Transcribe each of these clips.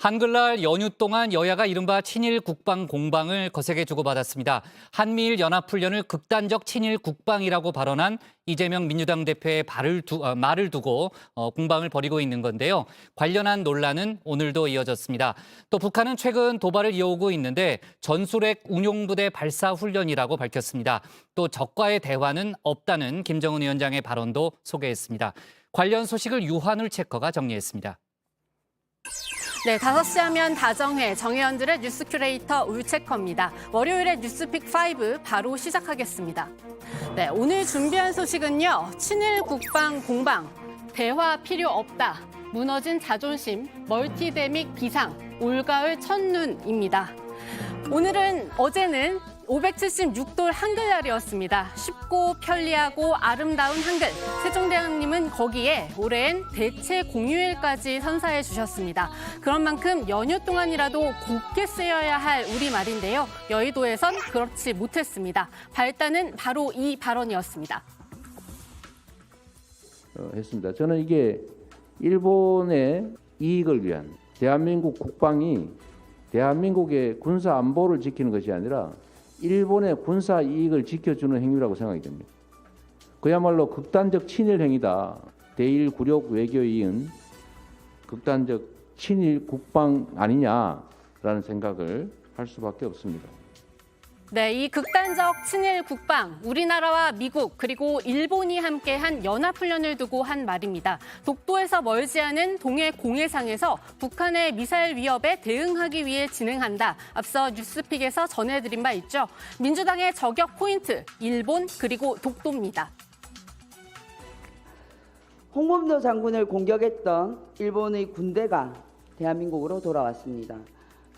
한글날 연휴 동안 여야가 이른바 친일 국방 공방을 거세게 주고받았습니다. 한미일 연합훈련을 극단적 친일 국방이라고 발언한 이재명 민주당 대표의 말을 두고 공방을 벌이고 있는 건데요. 관련한 논란은 오늘도 이어졌습니다. 또 북한은 최근 도발을 이어오고 있는데 전술핵 운용부대 발사 훈련이라고 밝혔습니다. 또 적과의 대화는 없다는 김정은 위원장의 발언도 소개했습니다. 관련 소식을 유한울 체커가 정리했습니다. 네, 5시 하면 다정회 정혜원들의 뉴스 큐레이터 울체커입니다. 월요일의 뉴스픽5 바로 시작하겠습니다. 네, 오늘 준비한 소식은요. 친일 국방 공방, 대화 필요 없다, 무너진 자존심, 멀티데믹 비상, 올가을 첫눈입니다. 어제는 576돌 한글날이었습니다. 쉽고 편리하고 아름다운 한글. 세종대왕님은 거기에 올해엔 대체 공휴일까지 선사해 주셨습니다. 그런 만큼 연휴 동안이라도 곱게 쓰여야 할 우리말인데요. 여의도에선 그렇지 못했습니다. 발단은 바로 이 발언이었습니다. 했습니다. 저는 이게 일본의 이익을 위한 대한민국 국방이 대한민국의 군사 안보를 지키는 것이 아니라 일본의 군사 이익을 지켜주는 행위라고 생각이 됩니다. 그야말로 극단적 친일 행위다. 대일 굴욕 외교에 이은 극단적 친일 국방 아니냐라는 생각을 할 수밖에 없습니다. 네, 이 극단적 친일 국방, 우리나라와 미국 그리고 일본이 함께한 연합훈련을 두고 한 말입니다. 독도에서 멀지 않은 동해 공해상에서 북한의 미사일 위협에 대응하기 위해 진행한다. 앞서 뉴스픽에서 전해드린 바 있죠. 민주당의 저격 포인트, 일본 그리고 독도입니다. 홍범도 장군을 공격했던 일본의 군대가 대한민국으로 돌아왔습니다.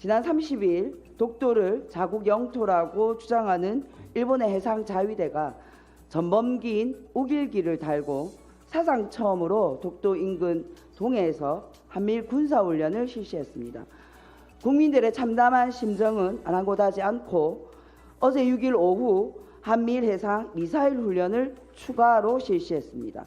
지난 30일 독도를 자국 영토라고 주장하는 일본의 해상자위대가 전범기인 우길기를 달고 사상 처음으로 독도 인근 동해에서 한미일 군사훈련을 실시했습니다. 국민들의 참담한 심정은 아랑곳하지 않고 어제 6일 오후 한미일 해상 미사일 훈련을 추가로 실시했습니다.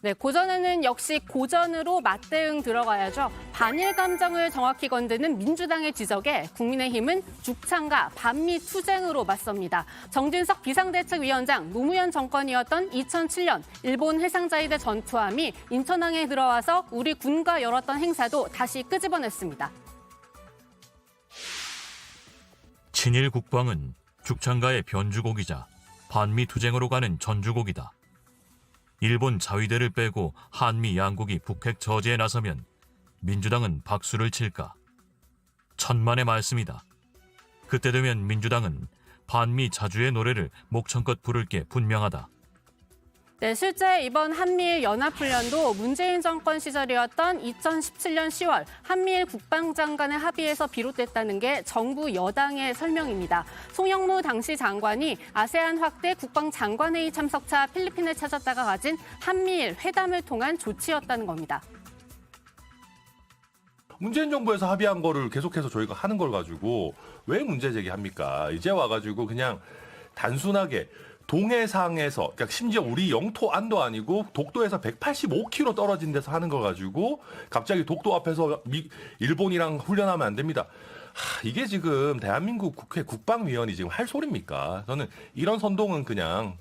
네, 고전에는 역시 고전으로 맞대응 들어가야죠. 반일 감정을 정확히 건드는 민주당의 지적에 국민의힘은 죽창과 반미 투쟁으로 맞섭니다. 정진석 비상대책위원장, 노무현 정권이었던 2007년 일본 해상자위대 전투함이 인천항에 들어와서 우리 군과 열었던 행사도 다시 끄집어냈습니다. 친일 국방은 죽창가의 변주곡이자 반미 투쟁으로 가는 전주곡이다. 일본 자위대를 빼고 한미 양국이 북핵 저지에 나서면 민주당은 박수를 칠까? 천만의 말씀이다. 그때 되면 민주당은 반미 자주의 노래를 목청껏 부를 게 분명하다. 네, 실제 이번 한미일 연합훈련도 문재인 정권 시절이었던 2017년 10월 한미일 국방장관의 합의에서 비롯됐다는 게 정부 여당의 설명입니다. 송영무 당시 장관이 아세안 확대 국방장관회의 참석차 필리핀을 찾았다가 가진 한미일 회담을 통한 조치였다는 겁니다. 문재인 정부에서 합의한 거를 계속해서 저희가 하는 걸 가지고 왜 문제 제기합니까? 이제 와가지고 그냥 단순하게 동해상에서, 그러니까 심지어 우리 영토 안도 아니고 독도에서 185km 떨어진 데서 하는 거 가지고 갑자기 독도 앞에서 일본이랑 훈련하면 안 됩니다. 이게 지금 대한민국 국회 국방위원이 지금 할 소리입니까? 저는 이런 선동은 그냥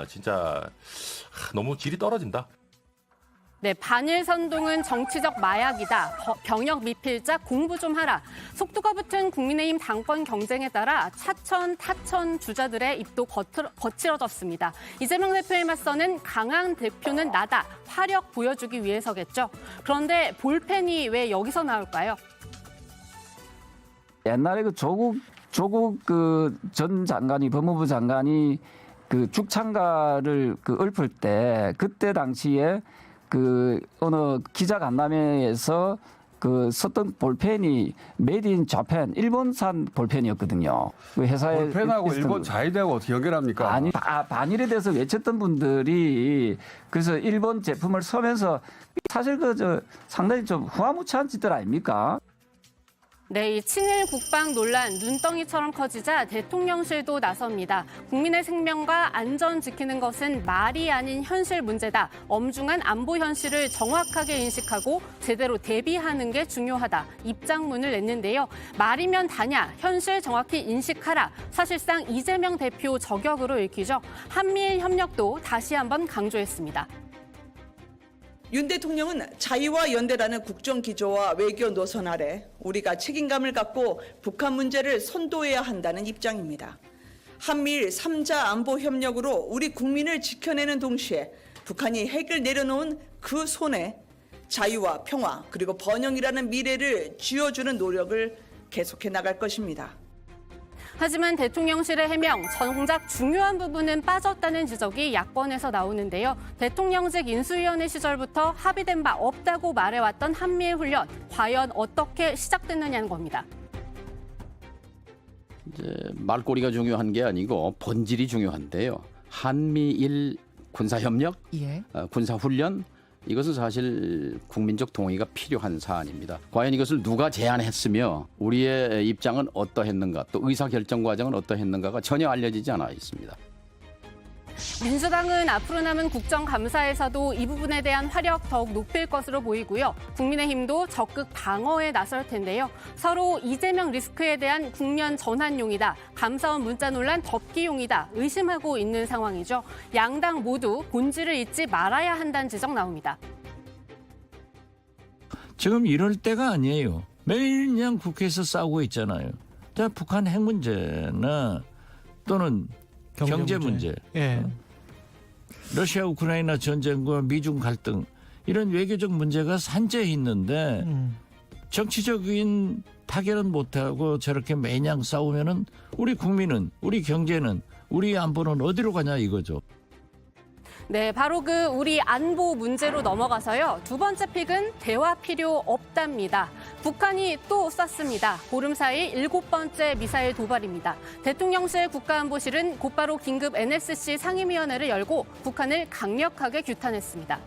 진짜 너무 질이 떨어진다. 네, 반일 선동은 정치적 마약이다. 병역 미필자 공부 좀 하라. 속도가 붙은 국민의힘 당권 경쟁에 따라 차천, 타천 주자들의 입도 거칠어졌습니다. 이재명 대표에 맞서는 강한 대표는 나다. 화력 보여주기 위해서겠죠. 그런데 볼펜이 왜 여기서 나올까요? 옛날에 조국 전 장관이 법무부 장관이 죽창가를 읊을 때 그때 당시에 어느 기자간담회에서 썼던 볼펜이 메이드 인 자팬 일본산 볼펜이었거든요. 회사에 볼펜하고 일본 자위대하고 어떻게 연결합니까? 아니 반일에 대해서 외쳤던 분들이 그래서 일본 제품을 쓰면서 사실 상당히 좀 후화무치한 짓들 아닙니까? 네, 이 친일 국방 논란 눈덩이처럼 커지자 대통령실도 나섭니다. 국민의 생명과 안전 지키는 것은 말이 아닌 현실 문제다. 엄중한 안보 현실을 정확하게 인식하고 제대로 대비하는 게 중요하다. 입장문을 냈는데요. 말이면 다냐, 현실 정확히 인식하라. 사실상 이재명 대표 저격으로 읽히죠. 한미일 협력도 다시 한번 강조했습니다. 윤 대통령은 자유와 연대라는 국정 기조와 외교 노선 아래 우리가 책임감을 갖고 북한 문제를 선도해야 한다는 입장입니다. 한미일 3자 안보 협력으로 우리 국민을 지켜내는 동시에 북한이 핵을 내려놓은 그 손에 자유와 평화 그리고 번영이라는 미래를 쥐어주는 노력을 계속해 나갈 것입니다. 하지만 대통령실의 해명, 정작 중요한 부분은 빠졌다는 지적이 야권에서 나오는데요. 대통령직 인수위원회 시절부터 합의된 바 없다고 말해왔던 한미일 훈련, 과연 어떻게 시작됐느냐는 겁니다. 이제 말꼬리가 중요한 게 아니고 본질이 중요한데요. 한미일 군사협력, 군사훈련, 이것은 사실 국민적 동의가 필요한 사안입니다. 과연 이것을 누가 제안했으며 우리의 입장은 어떠했는가, 또 의사결정 과정은 어떠했는가가 전혀 알려지지 않아 있습니다. 민주당은 앞으로 남은 국정감사에서도 이 부분에 대한 화력 더욱 높일 것으로 보이고요. 국민의힘도 적극 방어에 나설 텐데요. 서로 이재명 리스크에 대한 국면 전환용이다, 감사원 문자 논란 덮기용이다 의심하고 있는 상황이죠. 양당 모두 본질을 잊지 말아야 한다는 지적 나옵니다. 지금 이럴 때가 아니에요. 매일 그냥 국회에서 싸우고 있잖아요. 북한 핵 문제나 또는 경제 문제, 러시아 우크라이나 전쟁과 미중 갈등, 이런 외교적 문제가 산재해 있는데 정치적인 타결은 못하고 저렇게 매냥 싸우면은 우리 국민은, 우리 경제는, 우리 안보는 어디로 가냐 이거죠. 네, 바로 그 우리 안보 문제로 넘어가서요. 두 번째 픽은 대화 필요 없답니다. 북한이 또 쐈습니다. 보름 사이 7번째 미사일 도발입니다. 대통령실 국가안보실은 곧바로 긴급 NSC 상임위원회를 열고 북한을 강력하게 규탄했습니다.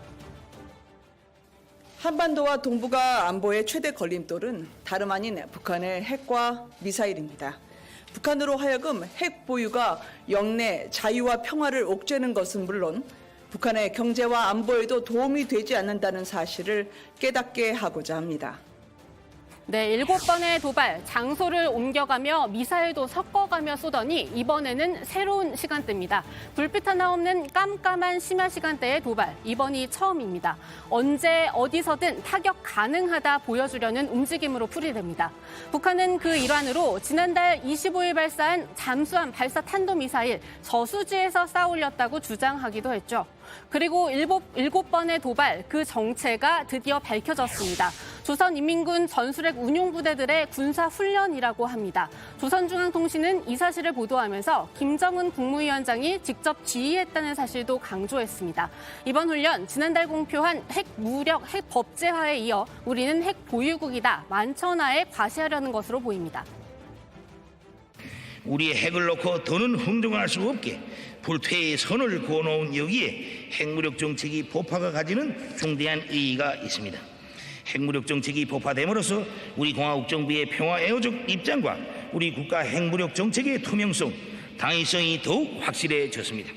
한반도와 동북아 안보의 최대 걸림돌은 다름 아닌 북한의 핵과 미사일입니다. 북한으로 하여금 핵 보유가 영내 자유와 평화를 옥죄는 것은 물론 북한의 경제와 안보에도 도움이 되지 않는다는 사실을 깨닫게 하고자 합니다. 네, 7번의 도발, 장소를 옮겨가며 미사일도 섞어가며 쏘더니 이번에는 새로운 시간대입니다. 불빛 하나 없는 깜깜한 심야 시간대의 도발, 이번이 처음입니다. 언제 어디서든 타격 가능하다 보여주려는 움직임으로 풀이됩니다. 북한은 그 일환으로 지난달 25일 발사한 잠수함 발사 탄도미사일 저수지에서 쌓아 올렸다고 주장하기도 했죠. 그리고 7번의 도발, 그 정체가 드디어 밝혀졌습니다. 조선인민군 전술핵 운용부대들의 군사훈련이라고 합니다. 조선중앙통신은 이 사실을 보도하면서 김정은 국무위원장이 직접 지휘했다는 사실도 강조했습니다. 이번 훈련, 지난달 공표한 핵무력, 핵법제화에 이어 우리는 핵 보유국이다, 만천하에 과시하려는 것으로 보입니다. 우리의 핵을 놓고 더는 흥정할 수 없게 불퇴의 선을 그어놓은 여기에 핵무력 정책이 폭파가 가지는 중대한 의의가 있습니다. 핵무력 정책이 폭파됨으로써 우리 공화국 정부의 평화 애호적 입장과 우리 국가 핵무력 정책의 투명성, 당위성이 더욱 확실해졌습니다.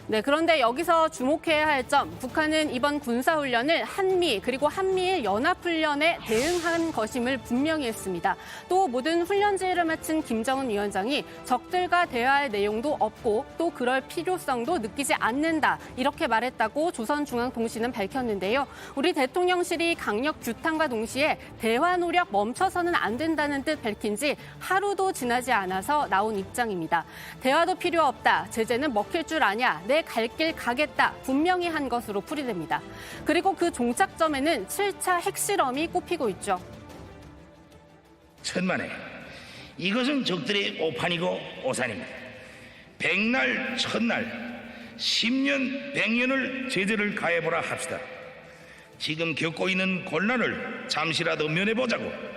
네, 그런데 여기서 주목해야 할 점, 북한은 이번 군사훈련을 한미 그리고 한미일 연합훈련에 대응한 것임을 분명히 했습니다. 또 모든 훈련지를 마친 김정은 위원장이 적들과 대화할 내용도 없고 또 그럴 필요성도 느끼지 않는다, 이렇게 말했다고 조선중앙통신은 밝혔는데요. 우리 대통령실이 강력 규탄과 동시에 대화 노력 멈춰서는 안 된다는 뜻 밝힌 지 하루도 지나지 않아서 나온 입장입니다. 대화도 필요 없다, 제재는 먹힐 줄 아냐, 내 갈 길 가겠다, 분명히 한 것으로 풀이됩니다. 그리고 그 종착점에는 7차 핵실험이 꼽히고 있죠. 천만에 이것은 적들의 오판이고 오산입니다. 백날 첫날 10년 100년을 제재를 가해보라 합시다. 지금 겪고 있는 곤란을 잠시라도 면해보자고,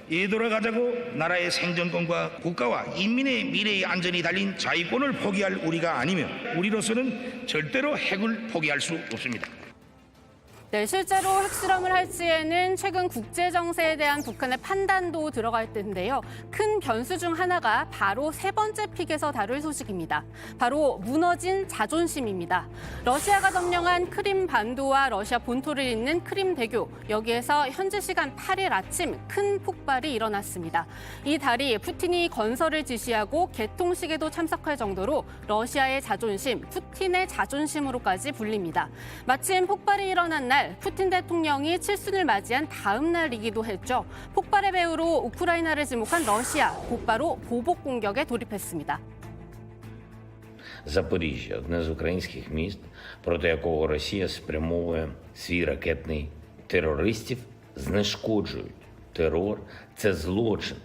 되돌아가자고. 나라의 생존권과 국가와 인민의 미래의 안전이 달린 자유권을 포기할 우리가 아니면 우리로서는 절대로 핵을 포기할 수 없습니다. 네, 실제로 핵실험을 할지에는 최근 국제 정세에 대한 북한의 판단도 들어갈 텐데요. 큰 변수 중 하나가 바로 세 번째 픽에서 다룰 소식입니다. 바로 무너진 자존심입니다. 러시아가 점령한 크림 반도와 러시아 본토를 잇는 크림 대교, 여기에서 현지 시간 8일 아침 큰 폭발이 일어났습니다. 이 달이 푸틴이 건설을 지시하고 개통식에도 참석할 정도로 러시아의 자존심, 푸틴의 자존심으로까지 불립니다. 마침 폭발이 일어난 날 푸틴 대통령이 칠순을 맞이한 다음 날이기도 했죠. 폭발의 배후로 우크라이나를 지목한 러시아, 곧바로 보복 공격에 돌입했습니다. Запоріжжя – одне з українських міст, проти якого Росія спрямовує свій ракетний терористів, знешкоджують. Терор – це злочин.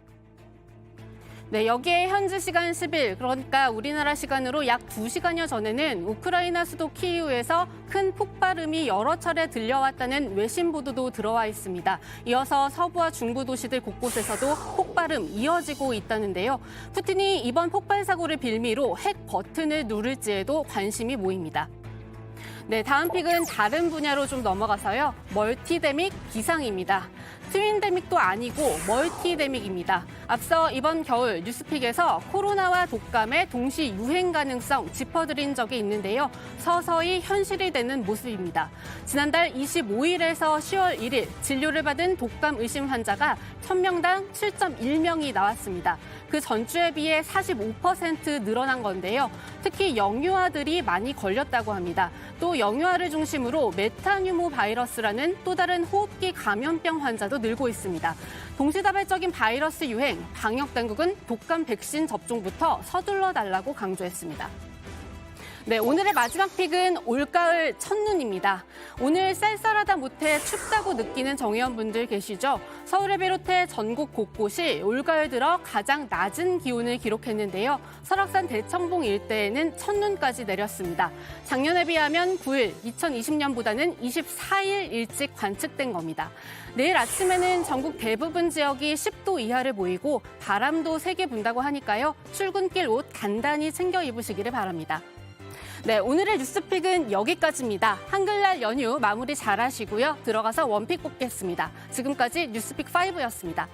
네, 여기에 현지 시간 10일, 그러니까 우리나라 시간으로 약 2시간여 전에는 우크라이나 수도 키이우에서 큰 폭발음이 여러 차례 들려왔다는 외신 보도도 들어와 있습니다. 이어서 서부와 중부 도시들 곳곳에서도 폭발음 이어지고 있다는데요. 푸틴이 이번 폭발 사고를 빌미로 핵 버튼을 누를지에도 관심이 모입니다. 네, 다음 픽은 다른 분야로 좀 넘어가서요. 멀티데믹 비상입니다. 트윈데믹도 아니고 멀티데믹입니다. 앞서 이번 겨울 뉴스픽에서 코로나와 독감의 동시 유행 가능성 짚어드린 적이 있는데요. 서서히 현실이 되는 모습입니다. 지난달 25일에서 10월 1일 진료를 받은 독감 의심 환자가 1000명당 7.1명이 나왔습니다. 그 전주에 비해 45% 늘어난 건데요. 특히 영유아들이 많이 걸렸다고 합니다. 또 영유아를 중심으로 메타뉴모 바이러스라는 또 다른 호흡기 감염병 환자도 늘고 있습니다. 동시다발적인 바이러스 유행, 방역당국은 독감 백신 접종부터 서둘러 달라고 강조했습니다. 네, 오늘의 마지막 픽은 올가을 첫눈입니다. 오늘 쌀쌀하다 못해 춥다고 느끼는 정의원분들 계시죠? 서울을 비롯해 전국 곳곳이 올가을 들어 가장 낮은 기온을 기록했는데요. 설악산 대청봉 일대에는 첫눈까지 내렸습니다. 작년에 비하면 9일, 2020년보다는 24일 일찍 관측된 겁니다. 내일 아침에는 전국 대부분 지역이 10도 이하를 보이고 바람도 세게 분다고 하니까요. 출근길 옷 단단히 챙겨 입으시기를 바랍니다. 네, 오늘의 뉴스픽은 여기까지입니다. 한글날 연휴 마무리 잘 하시고요. 들어가서 원픽 뽑겠습니다. 지금까지 뉴스픽 5였습니다.